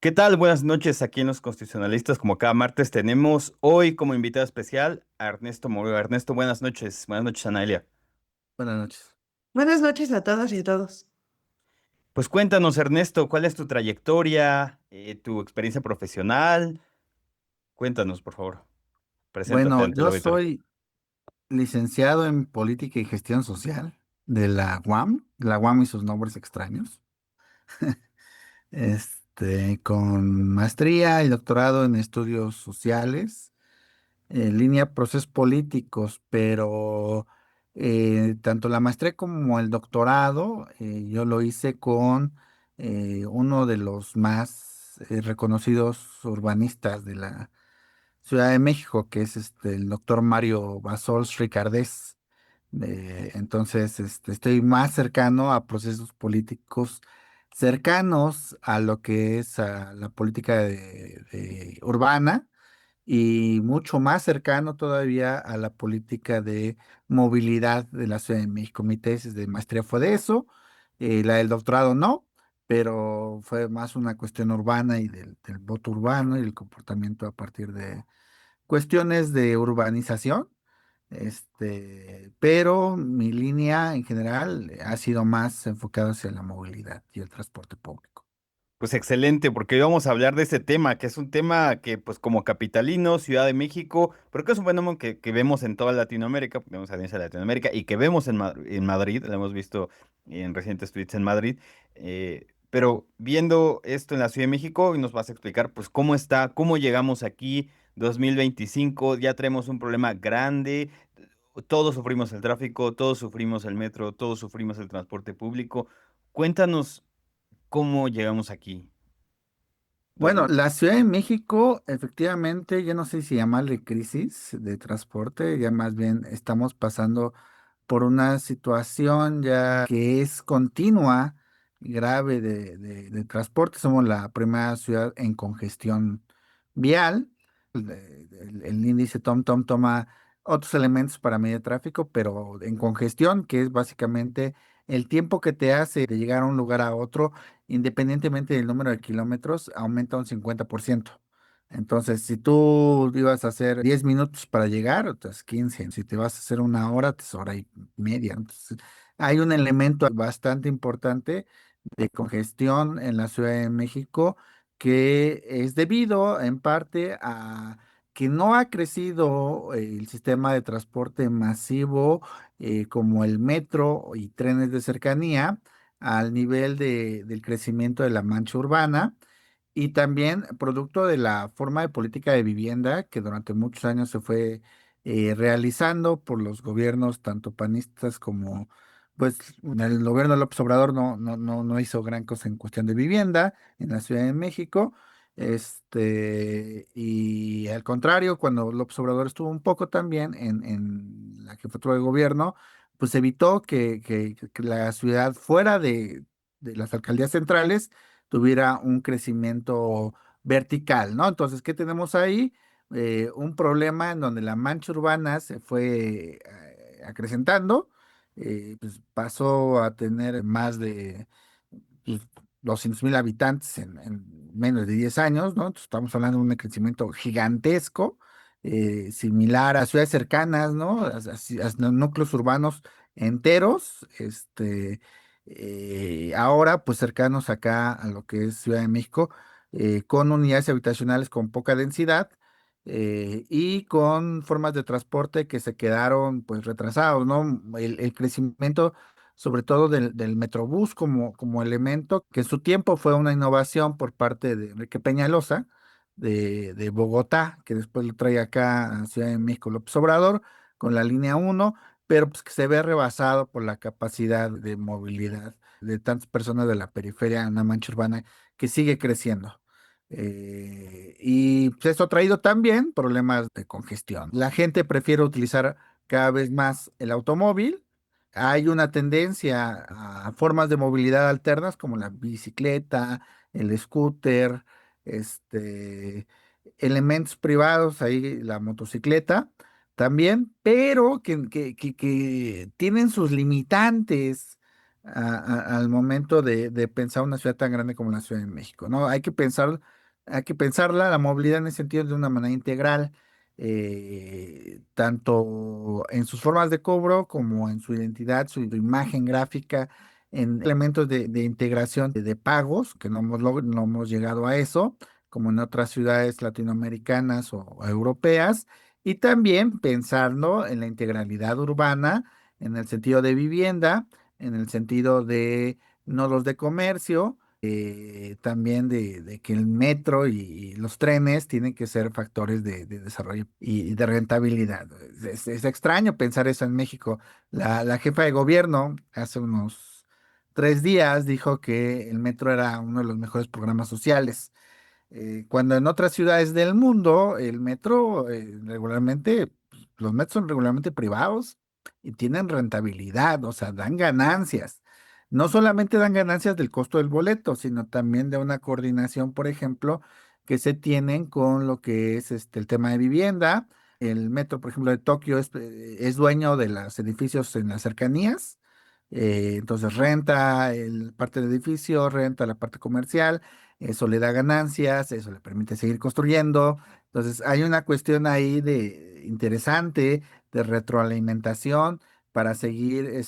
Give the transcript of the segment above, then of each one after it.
¿Qué tal? Buenas noches aquí en Los Constitucionalistas. Como cada martes tenemos hoy como invitado especial a Ernesto Moreno. Ernesto, buenas noches. Buenas noches, Anaelia. Buenas noches. Buenas noches a todas y a todos. Pues cuéntanos, Ernesto, ¿cuál es tu trayectoria, tu experiencia profesional? Cuéntanos, por favor. Preséntate Bueno, ante el yo auditorio. soy licenciado en Política y Gestión Social de la UAM y sus nombres extraños, con maestría y doctorado en estudios sociales, en línea procesos políticos, pero tanto la maestría como el doctorado yo lo hice con uno de los más reconocidos urbanistas de la Ciudad de México, que es el doctor Mario Basols Ricardés. Entonces, estoy más cercano a procesos políticos cercanos a lo que es a la política de urbana y mucho más cercano todavía a la política de movilidad de la Ciudad de México. Mi tesis de maestría fue de eso, la del doctorado no, pero fue más una cuestión urbana y del voto urbano y el comportamiento a partir de cuestiones de urbanización, pero mi línea en general ha sido más enfocada hacia la movilidad y el transporte público. Pues excelente, porque hoy vamos a hablar de ese tema, que es un tema que, pues como capitalino, Ciudad de México, pero que es un fenómeno que vemos en toda Latinoamérica, porque vemos audiencia de Latinoamérica, y que vemos en Madrid, lo hemos visto en recientes tweets en Madrid, pero viendo esto en la Ciudad de México, hoy nos vas a explicar, pues, cómo está, cómo llegamos aquí, 2025, ya tenemos un problema grande, todos sufrimos el tráfico, todos sufrimos el metro, todos sufrimos el transporte público. Cuéntanos cómo llegamos aquí. Bueno, la Ciudad de México, efectivamente, yo no sé si llamarle crisis de transporte, ya más bien estamos pasando por una situación ya que es continua y grave de transporte. Somos la primera ciudad en congestión vial. El índice TomTom toma otros elementos para medir tráfico, pero en congestión, que es básicamente el tiempo que te hace de llegar a un lugar a otro, independientemente del número de kilómetros, aumenta un 50%. Entonces, si tú ibas a hacer 10 minutos para llegar, otras 15. Si te vas a hacer una hora, pues hora y media. Entonces, hay un elemento bastante importante de congestión en la Ciudad de México que es debido en parte a que no ha crecido el sistema de transporte masivo como el metro y trenes de cercanía al nivel del crecimiento de la mancha urbana y también producto de la forma de política de vivienda que durante muchos años se fue realizando por los gobiernos tanto panistas como, pues, el gobierno de López Obrador no hizo gran cosa en cuestión de vivienda en la Ciudad de México. Y al contrario, cuando López Obrador estuvo un poco también en la jefatura de gobierno, pues evitó que la ciudad fuera de las alcaldías centrales tuviera un crecimiento vertical, ¿no? Entonces, ¿qué tenemos ahí? Un problema en donde la mancha urbana se fue acrecentando, pues pasó a tener más de pues, 200,000 habitantes en menos de 10 años, ¿no? Entonces, estamos hablando de un crecimiento gigantesco, similar a ciudades cercanas, ¿no? A núcleos urbanos enteros, ahora pues cercanos acá a lo que es Ciudad de México, con unidades habitacionales con poca densidad y con formas de transporte que se quedaron pues retrasados, ¿no? El crecimiento sobre todo del Metrobús como elemento, que en su tiempo fue una innovación por parte de Enrique Peñalosa, de Bogotá, que después lo trae acá a Ciudad de México López Obrador, con la línea uno, pero pues que se ve rebasado por la capacidad de movilidad de tantas personas de la periferia en una mancha urbana que sigue creciendo. Y pues, esto ha traído también problemas de congestión. La gente prefiere utilizar cada vez más el automóvil. Hay una tendencia a formas de movilidad alternas como la bicicleta, el scooter, este, elementos privados, ahí la motocicleta también, pero que tienen sus limitantes al momento de pensar una ciudad tan grande como la Ciudad de México, ¿no? Hay que pensarla, la movilidad en ese sentido de una manera integral, tanto en sus formas de cobro como en su identidad, su imagen gráfica, en elementos de integración de pagos, que no hemos llegado a eso, como en otras ciudades latinoamericanas o europeas, y también pensando en la integralidad urbana, en el sentido de vivienda, en el sentido de nodos de comercio, también de que el metro y los trenes tienen que ser factores de desarrollo y de rentabilidad. Es extraño pensar eso en México. La jefa de gobierno hace unos 3 días dijo que el metro era uno de los mejores programas sociales, cuando en otras ciudades del mundo el metro regularmente, pues, los metros son regularmente privados y tienen rentabilidad, o sea, dan ganancias. No solamente dan ganancias del costo del boleto, sino también de una coordinación, por ejemplo, que se tienen con lo que es el tema de vivienda. El metro, por ejemplo, de Tokio es dueño de los edificios en las cercanías. Entonces renta parte del edificio, renta la parte comercial, eso le da ganancias, eso le permite seguir construyendo. Entonces, hay una cuestión ahí de interesante de retroalimentación para seguir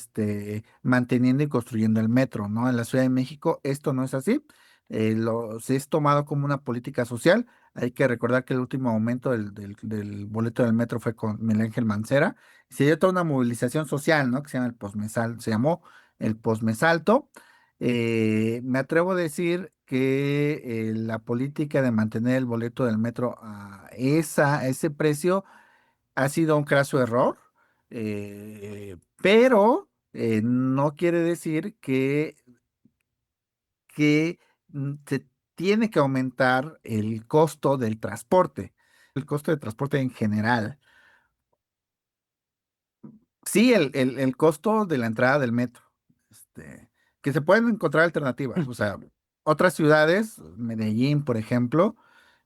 manteniendo y construyendo el metro, ¿no? En la Ciudad de México esto no es así. Se es tomado como una política social. Hay que recordar que el último aumento del boleto del metro fue con Miguel Ángel Mancera. Se dio toda una movilización social, ¿no? Que se llama el Postmesal, se llamó el Postmesalto. Me atrevo a decir que la política de mantener el boleto del metro a ese precio ha sido un craso error, pero no quiere decir que se tiene que aumentar el costo del transporte, el costo de transporte en general. Sí, el costo de la entrada del metro, que se pueden encontrar alternativas. O sea, otras ciudades, Medellín, por ejemplo,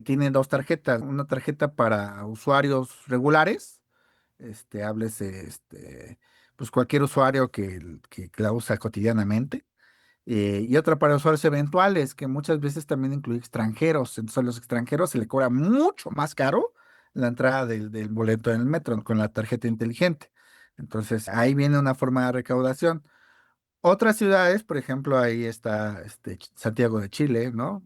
tienen dos tarjetas. Una tarjeta para usuarios regulares, háblese, pues cualquier usuario que la usa cotidianamente. Y otra para usuarios eventuales, que muchas veces también incluye extranjeros. Entonces, a los extranjeros se le cobra mucho más caro la entrada del boleto en el metro con la tarjeta inteligente. Entonces, ahí viene una forma de recaudación. Otras ciudades, por ejemplo, ahí está Santiago de Chile, ¿no?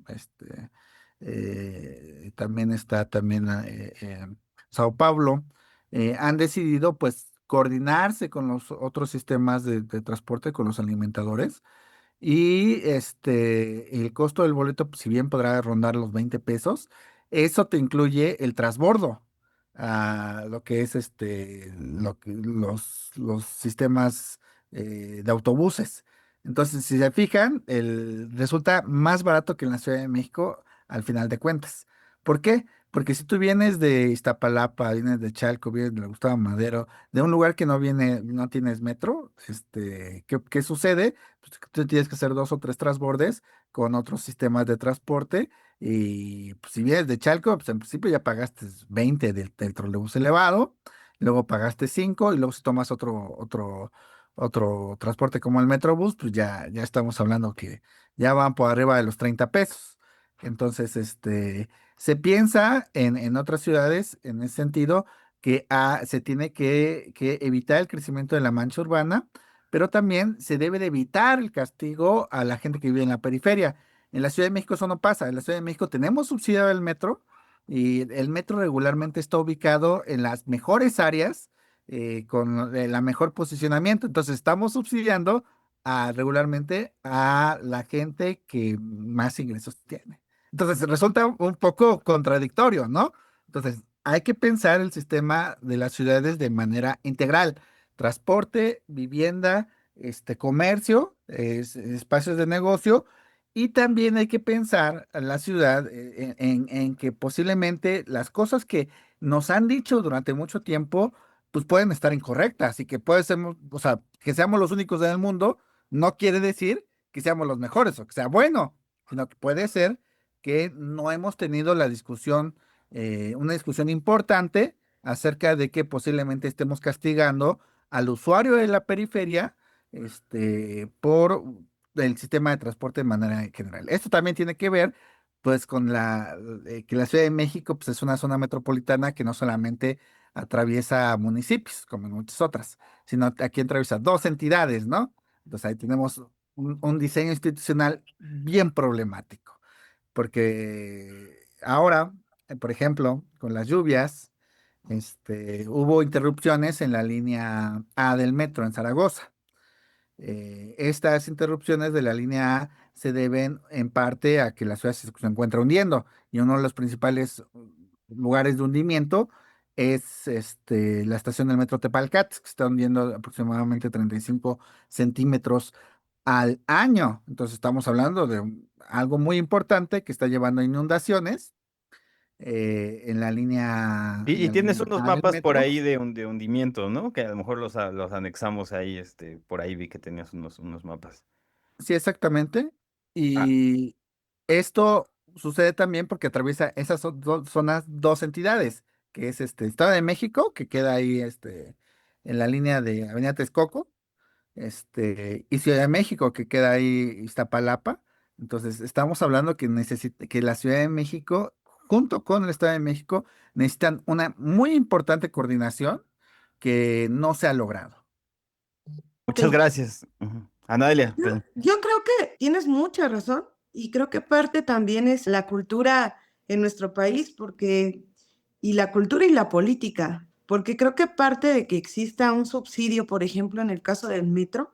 También está también Sao Paulo. Han decidido, pues, coordinarse con los otros sistemas de transporte, con los alimentadores y el costo del boleto, pues, si bien podrá rondar los 20 pesos, eso te incluye el transbordo, lo que es los sistemas de autobuses. Entonces, si se fijan, resulta más barato que en la Ciudad de México al final de cuentas. ¿Por qué? Porque si tú vienes de Iztapalapa, vienes de Chalco, vienes de la Gustavo Madero, de un lugar que no tienes metro, ¿qué sucede? Pues, tú tienes que hacer 2 o 3 transbordes con otros sistemas de transporte. Y pues, si vienes de Chalco, pues en principio ya pagaste 20 del trolebús elevado, luego pagaste 5 y luego si tomas otro transporte como el Metrobús, pues ya estamos hablando que ya van por arriba de los 30 pesos. Entonces, se piensa en otras ciudades en ese sentido que se tiene que evitar el crecimiento de la mancha urbana, pero también se debe de evitar el castigo a la gente que vive en la periferia. En la Ciudad de México eso no pasa. En la Ciudad de México tenemos subsidiado el metro y el metro regularmente está ubicado en las mejores áreas, con la mejor posicionamiento. Entonces estamos subsidiando regularmente a la gente que más ingresos tiene. Entonces resulta un poco contradictorio, ¿no? Entonces hay que pensar el sistema de las ciudades de manera integral: transporte, vivienda, comercio, espacios de negocio, y también hay que pensar a la ciudad en que posiblemente las cosas que nos han dicho durante mucho tiempo, pues pueden estar incorrectas y que puede ser, o sea, que seamos los únicos en el mundo, no quiere decir que seamos los mejores o que sea bueno, sino que puede ser que no hemos tenido una discusión importante acerca de que posiblemente estemos castigando al usuario de la periferia, por el sistema de transporte de manera general. Esto también tiene que ver, pues, con que la Ciudad de México, pues, es una zona metropolitana que no solamente atraviesa municipios, como en muchas otras, sino aquí atraviesa dos entidades, ¿no? Entonces ahí tenemos un diseño institucional bien problemático, porque ahora, por ejemplo, con las lluvias, hubo interrupciones en la línea A del metro en Zaragoza. Estas interrupciones de la línea A se deben en parte a que la ciudad se encuentra hundiendo y uno de los principales lugares de hundimiento es la estación del metro Tepalcat, que está hundiendo aproximadamente 35 centímetros al año. Entonces estamos hablando de algo muy importante que está llevando a inundaciones en Y la tienes línea unos A del mapas por metro. ahí de hundimiento, ¿no? Que a lo mejor los anexamos ahí, por ahí vi que tenías unos mapas. Sí, exactamente. Ah, Y esto sucede también porque atraviesa esas zonas dos entidades, que es Estado de México, que queda ahí en la línea de Avenida Texcoco, y Ciudad de México, que queda ahí Iztapalapa. Entonces, estamos hablando que la Ciudad de México, junto con el Estado de México, necesitan una muy importante coordinación que no se ha logrado. muchas Ok. gracias. Ujú. Anadelia, Yo creo que tienes mucha razón y creo que parte también es la cultura en nuestro país, y la cultura y la política, porque creo que parte de que exista un subsidio, por ejemplo, en el caso del metro,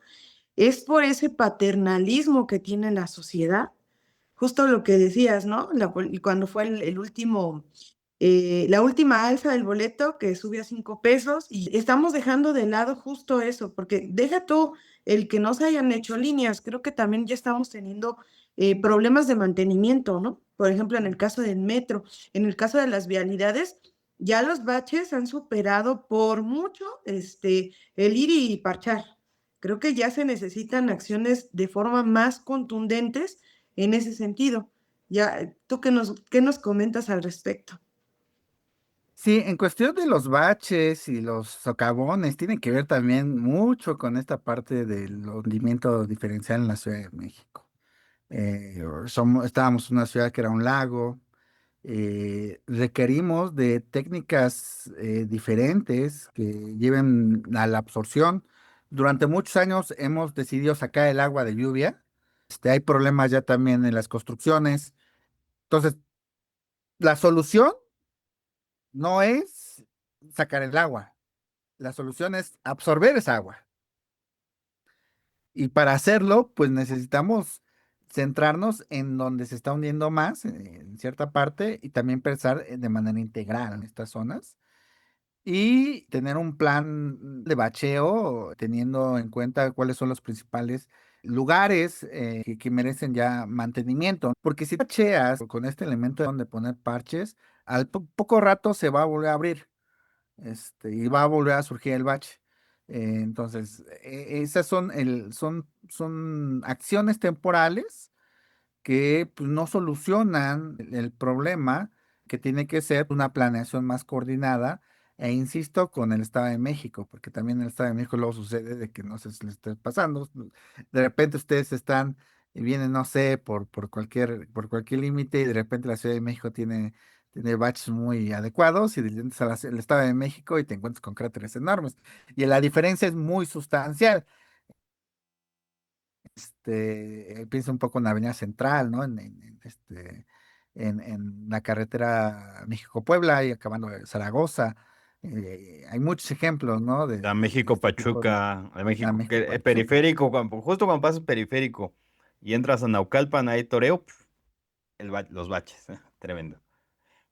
es por ese paternalismo que tiene la sociedad. Justo lo que decías, ¿no? Cuando fue el último, la última alza del boleto que subió a 5 pesos y estamos dejando de lado justo eso, porque deja tú el que no se hayan hecho líneas, creo que también ya estamos teniendo problemas de mantenimiento, ¿no? Por ejemplo, en el caso del metro, en el caso de las vialidades, ya los baches han superado por mucho el ir y parchar. Creo que ya se necesitan acciones de forma más contundentes en ese sentido. Ya, ¿tú qué nos comentas al respecto? Sí, en cuestión de los baches y los socavones, tiene que ver también mucho con esta parte del hundimiento diferencial en la Ciudad de México. Estábamos en una ciudad que era un lago, requerimos de técnicas diferentes que lleven a la absorción. Durante muchos años hemos decidido sacar el agua de lluvia. Hay problemas ya también en las construcciones. Entonces, la solución no es sacar el agua. La solución es absorber esa agua. Y para hacerlo, pues necesitamos centrarnos en donde se está hundiendo más, en cierta parte, y también pensar de manera integral en estas zonas. Y tener un plan de bacheo, teniendo en cuenta cuáles son los principales lugares que merecen ya mantenimiento. Porque si bacheas con este elemento donde poner parches, al poco rato se va a volver a abrir y va a volver a surgir el bache. Entonces, esas son acciones temporales que pues, no solucionan el problema, que tiene que ser una planeación más coordinada, e insisto, con el Estado de México, porque también en el Estado de México luego sucede de que no sé si les esté pasando, de repente ustedes están, y vienen, no sé, por cualquier límite, y de repente la Ciudad de México tiene baches muy adecuados, y entras al Estado de México y te encuentras con cráteres enormes. Y la diferencia es muy sustancial. Piensa un poco en la Avenida Central, ¿no? En la carretera México-Puebla y acabando en Zaragoza. Hay muchos ejemplos, ¿no? a De México este tipo de Pachuca, a a México, México que Pachuca. periférico, justo cuando pasas periférico y entras a Naucalpan, ahí Toreo, los baches, tremendo.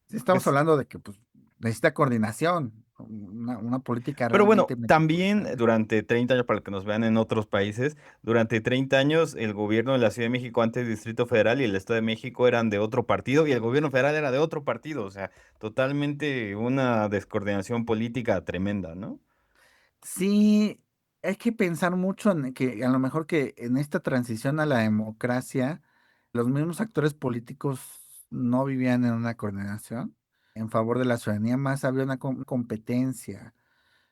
Sí, estamos Pues, hablando de que pues, necesita coordinación, una política pero realmente bueno, también metropolitana. durante 30 años, para que nos vean en otros países, durante 30 años el gobierno de la Ciudad de México, antes Distrito Federal y el Estado de México eran de otro partido y el gobierno federal era de otro partido, o sea, totalmente una descoordinación política tremenda, ¿no? Sí, hay que pensar mucho en que a lo mejor que en esta transición a la democracia, los mismos actores políticos no vivían en una coordinación en favor de la ciudadanía, más había una competencia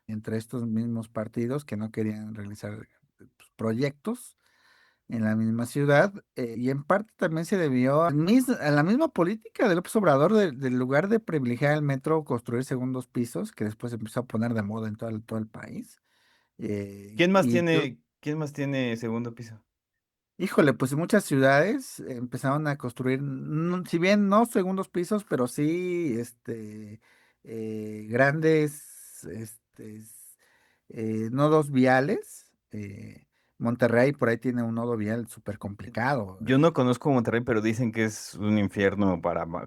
entre estos mismos partidos que no querían realizar. pues, proyectos en la misma ciudad, y en parte también se debió a la misma política de López Obrador, del lugar de privilegiar el metro, construir segundos pisos, que después se empezó a poner de moda en todo el país. Quién más tiene segundo piso? Híjole, pues en muchas ciudades empezaron a construir, si bien no segundos pisos, pero sí grandes nodos viales. Monterrey por ahí tiene un nodo vial súper complicado. Yo no conozco Monterrey, pero dicen que es un infierno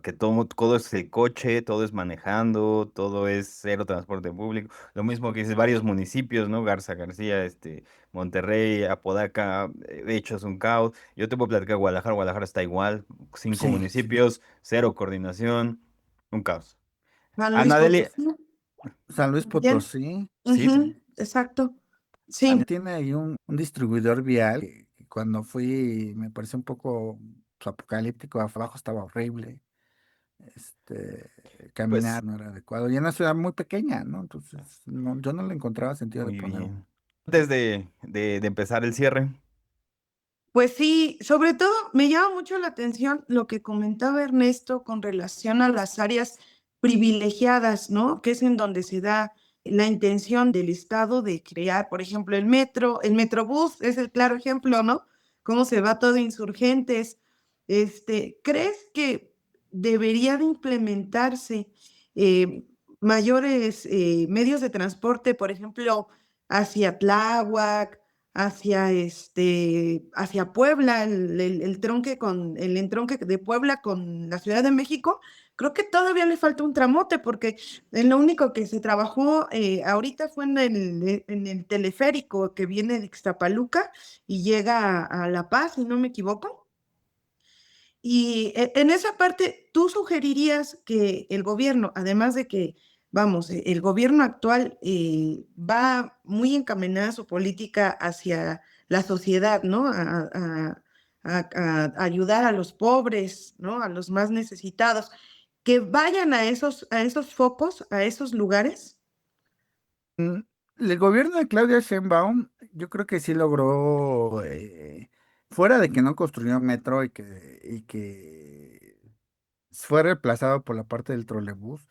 que todo es el coche, todo es manejando, todo es cero transporte público. Lo mismo que dices, varios municipios, ¿no? Garza García, Monterrey, Apodaca, de hecho es un caos. Yo te puedo platicar Guadalajara, Guadalajara está igual, cinco Sí, sí. municipios, cero coordinación, un caos. San Luis Anadeli, Potosí, San Luis también. Potosí sí, Ujú, exacto. también Sí, tiene ahí un distribuidor vial que cuando fui me pareció un poco pues, apocalíptico, abajo estaba horrible. este, pues Caminar no era adecuado. Y en una ciudad muy pequeña, ¿no? Entonces, no, yo no le encontraba sentido de muy poner bien. Antes de empezar el cierre, pues sí, sobre todo me llama mucho la atención lo que comentaba Ernesto con relación a las áreas privilegiadas, ¿no? Que es en donde se da la intención del Estado de crear, por ejemplo, el Metrobús es el claro ejemplo, ¿no? Cómo se va todo insurgentes. ¿Crees que debería de implementarse eh, mayores medios de transporte, por ejemplo, hacia Tláhuac, hacia Puebla, el entronque de Puebla con la Ciudad de México? Creo que todavía le falta un tramote porque en lo único que se trabajó ahorita fue en el teleférico que viene de Ixtapaluca y llega a La Paz, si no me equivoco. Y en esa parte, ¿tú sugerirías que el gobierno, además de que, vamos, el gobierno actual va muy encaminada su política hacia la sociedad, ¿no? A ayudar a los pobres, ¿no? A los más necesitados, que vayan a esos focos, a esos lugares? Mm, El gobierno de Claudia Sheinbaum, yo creo que sí logró, fuera de que no construyó metro y que fue reemplazado por la parte del trolebús.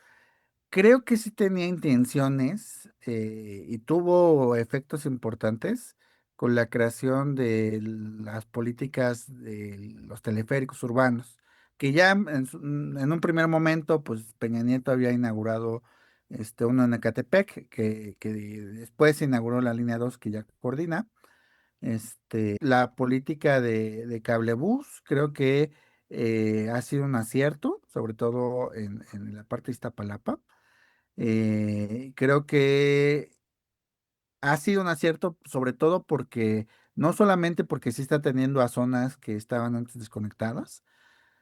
Creo que sí tenía intenciones, y tuvo efectos importantes con la creación de las políticas de los teleféricos urbanos, que ya en un primer momento, pues Peña Nieto había inaugurado uno en Ecatepec, que después se inauguró la línea 2 que ya coordina. La política de cablebús creo que ha sido un acierto, sobre todo en la parte de Iztapalapa. Creo que ha sido un acierto, sobre todo porque no solamente porque sí está teniendo a zonas que estaban antes desconectadas,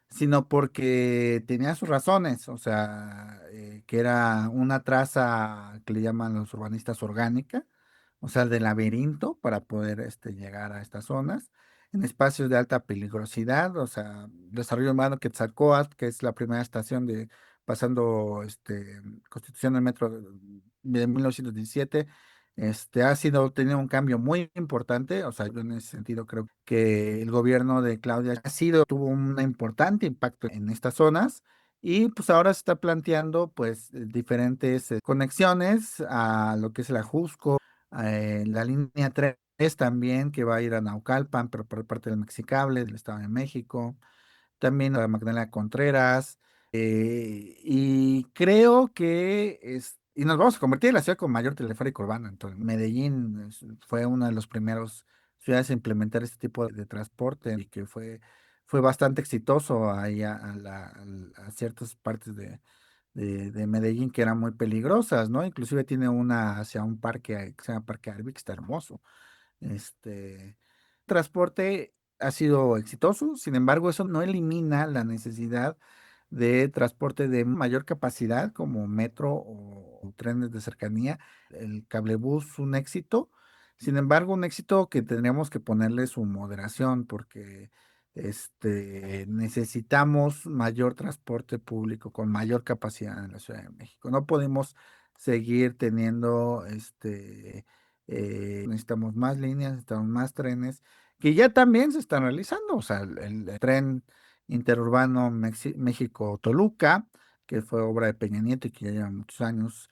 sino porque tenía sus razones, o sea, que era una traza que le llaman los urbanistas orgánica, o sea, de laberinto para poder llegar a estas zonas, en espacios de alta peligrosidad, o sea, desarrollo urbano Quetzalcóatl, que es la primera estación de pasando Constitución del Metro de 1917. Ha sido, tenido un cambio muy importante, o sea, yo en ese sentido creo que el gobierno de Claudia tuvo un importante impacto en estas zonas y pues ahora se está planteando pues diferentes conexiones a lo que es el Ajusco, la línea 3 también que va a ir a Naucalpan, pero por parte del Mexicable, del Estado de México, también a Magdalena Contreras, y creo que y nos vamos a convertir en la ciudad con mayor teleférico urbano. Entonces, Medellín fue una de las primeras ciudades a implementar este tipo de transporte y que fue bastante exitoso ahí a ciertas partes de Medellín que eran muy peligrosas, ¿no? Inclusive tiene una hacia un parque que se llama Parque Arby, que está hermoso. Este transporte ha sido exitoso, sin embargo, eso no elimina la necesidad de transporte de mayor capacidad como metro o trenes de cercanía. El cablebús, un éxito, sin embargo, un éxito que tendríamos que ponerle su moderación porque necesitamos mayor transporte público con mayor capacidad en la Ciudad de México. No podemos seguir teniendo necesitamos más líneas, necesitamos más trenes, que ya también se están realizando. O sea, el tren interurbano México-Toluca, que fue obra de Peña Nieto y que ya lleva muchos años,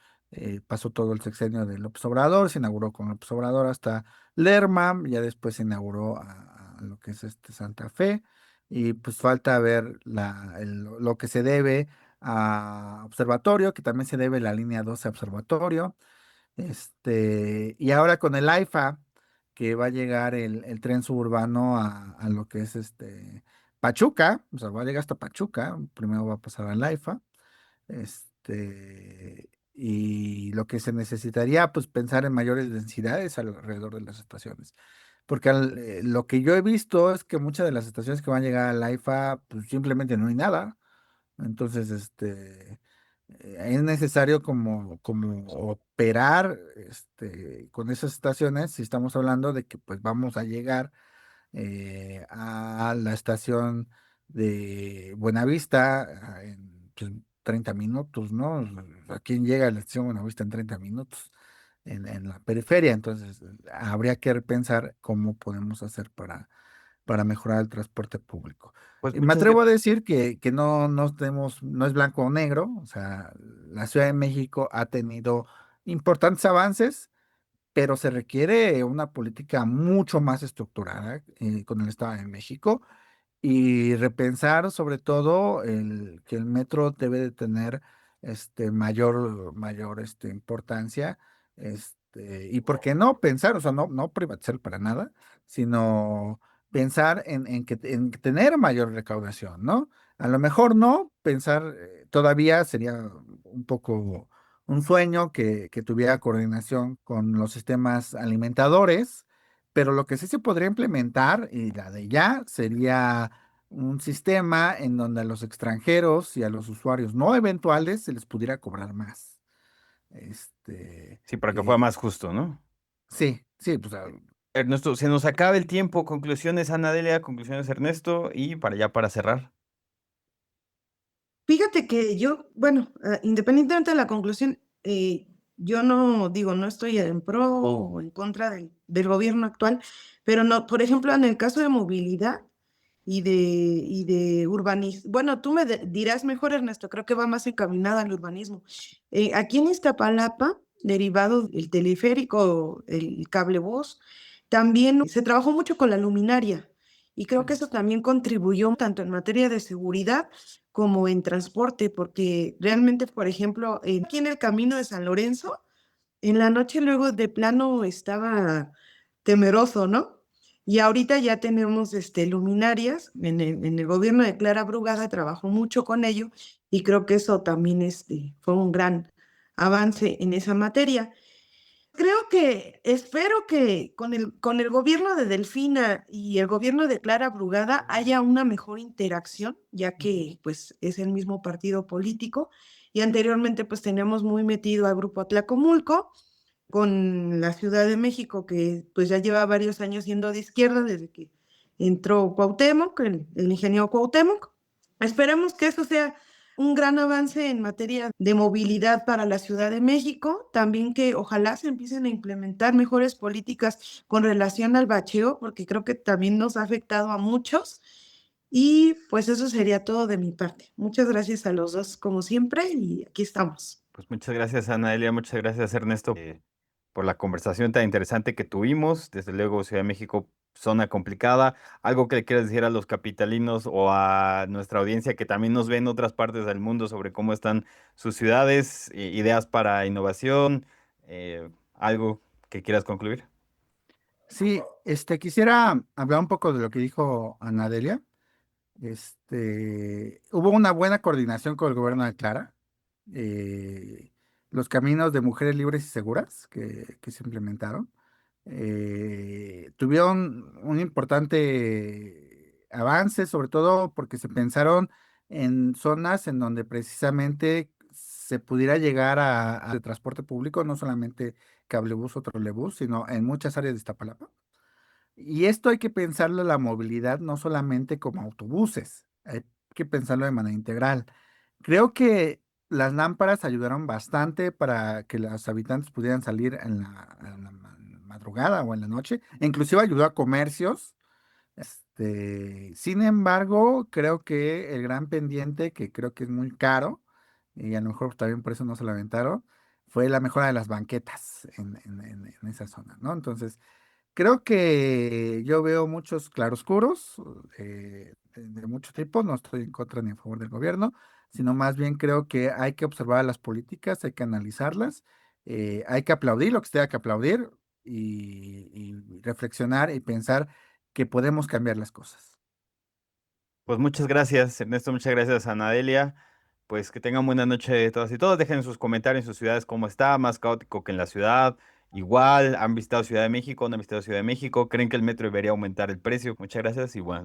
pasó todo el sexenio de López Obrador, se inauguró con López Obrador hasta Lerma, ya después se inauguró a lo que es Santa Fe, y pues falta ver lo que se debe a Observatorio, que también se debe la línea 12 a Observatorio, y ahora con el AIFA, que va a llegar el tren suburbano a lo que es Pachuca, o sea, va a llegar hasta Pachuca, primero va a pasar al AIFA, y lo que se necesitaría, pues pensar en mayores densidades alrededor de las estaciones. Porque lo que yo he visto es que muchas de las estaciones que van a llegar al AIFA, pues simplemente no hay nada. Entonces, es necesario como operar con esas estaciones, si estamos hablando de que pues vamos a llegar a la estación de Buenavista en pues, 30 minutos, ¿no? ¿A quién llega a la estación Buenavista en 30 minutos? En la periferia, entonces habría que repensar cómo podemos hacer para mejorar el transporte público. Pues Y me muchas atrevo a gracias. decir que no es blanco o negro, o sea, la Ciudad de México ha tenido importantes avances, pero se requiere una política mucho más estructurada con el Estado de México y repensar sobre todo que el metro debe de tener mayor importancia, y por qué no pensar, o sea, no privatizar para nada, sino pensar en tener mayor recaudación, ¿no? A lo mejor no, pensar todavía sería un poco un sueño que tuviera coordinación con los sistemas alimentadores, pero lo que sí se podría implementar, y la de ya, sería un sistema en donde a los extranjeros y a los usuarios no eventuales se les pudiera cobrar más. Este, Sí, para que fuera eh, más justo, ¿no? sí, sí, pues Ernesto, se nos acaba el tiempo. Conclusiones, Ana Delia, conclusiones, Ernesto, y para ya para cerrar. Fíjate que yo, bueno, independientemente de la conclusión, yo no digo, no estoy en pro o en contra del gobierno actual, pero no, por ejemplo, en el caso de movilidad y de urbanismo, bueno, tú me dirás mejor, Ernesto, creo que va más encaminada al urbanismo. Aquí en Iztapalapa, derivado del teleférico, el cablebús, también se trabajó mucho con la luminaria y creo que eso también contribuyó tanto en materia de seguridad como en transporte, porque realmente, por ejemplo, aquí en el camino de San Lorenzo, en la noche luego de plano estaba temeroso, ¿no? Y ahorita ya tenemos luminarias, en el gobierno de Clara Brugada trabajó mucho con ello y creo que eso también fue un gran avance en esa materia. Creo que, espero que con el gobierno de Delfina y el gobierno de Clara Brugada haya una mejor interacción, ya que pues es el mismo partido político y anteriormente pues teníamos muy metido al grupo Atlacomulco con la Ciudad de México que pues ya lleva varios años siendo de izquierda desde que entró Cuauhtémoc, el ingeniero Cuauhtémoc. Esperemos que eso sea un gran avance en materia de movilidad para la Ciudad de México, también que ojalá se empiecen a implementar mejores políticas con relación al bacheo, porque creo que también nos ha afectado a muchos. Y pues eso sería todo de mi parte. Muchas gracias a los dos, como siempre, y aquí estamos. Pues muchas gracias, Ana Delia, muchas gracias, Ernesto, por la conversación tan interesante que tuvimos. Desde luego, Ciudad de México, zona complicada. ¿Algo que le quieras decir a los capitalinos o a nuestra audiencia que también nos ve en otras partes del mundo sobre cómo están sus ciudades, ideas para innovación? ¿Algo que quieras concluir? sí, quisiera hablar un poco de lo que dijo Anadelia. Hubo una buena coordinación con el gobierno de Clara. eh, los caminos de mujeres libres y seguras que se implementaron tuvieron un importante avance, sobre todo porque se pensaron en zonas en donde precisamente se pudiera llegar a transporte público, no solamente cablebús o trolebús, sino en muchas áreas de Iztapalapa. Y esto hay que pensarlo la movilidad no solamente como autobuses, hay que pensarlo de manera integral. Creo que las lámparas ayudaron bastante para que los habitantes pudieran salir en la madrugada o en la noche, e inclusive ayudó a comercios. Sin embargo, creo que el gran pendiente, que creo que es muy caro, y a lo mejor también por eso no se lo aventaron, fue la mejora de las banquetas en esa zona, ¿no? Entonces, creo que yo veo muchos claroscuros de mucho tipo, no estoy en contra ni a favor del gobierno, sino más bien creo que hay que observar las políticas, hay que analizarlas, hay que aplaudir lo que se tenga que aplaudir y reflexionar y pensar que podemos cambiar las cosas. Pues muchas gracias, Ernesto, muchas gracias, Anadelia. Pues que tengan buena noche todas y todos. Dejen sus comentarios en sus ciudades cómo está, más caótico que en la ciudad. Igual, ¿han visitado Ciudad de México? ¿No han visitado Ciudad de México? ¿Creen que el metro debería aumentar el precio? Muchas gracias y bueno.